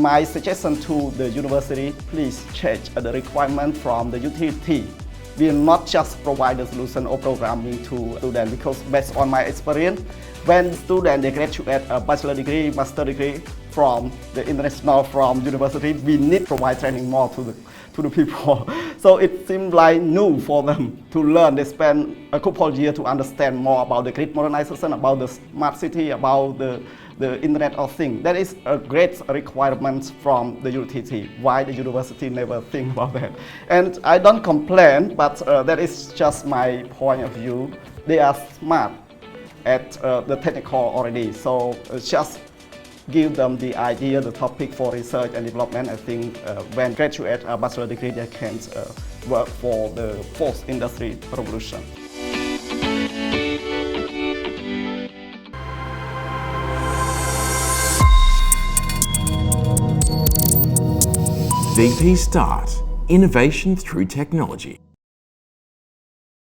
My suggestion to the university, please change the requirement from the utility. We will not just provide the solution or programming to students because based on my experience, when students they graduate a bachelor degree, master degree from the international, from university, we need to provide training more to the people. So it seems like new for them to learn. They spend a couple of years to understand more about the grid modernization, about the smart city, about the Internet of Things. That is a great requirement from the university. Why the university never think about that? And I don't complain, but that is just my point of view. They are smart at the technical already. So just give them the idea, the topic for research and development. I think when graduate a bachelor degree, they can work for the fourth industry revolution. VP.Start, innovation through technology.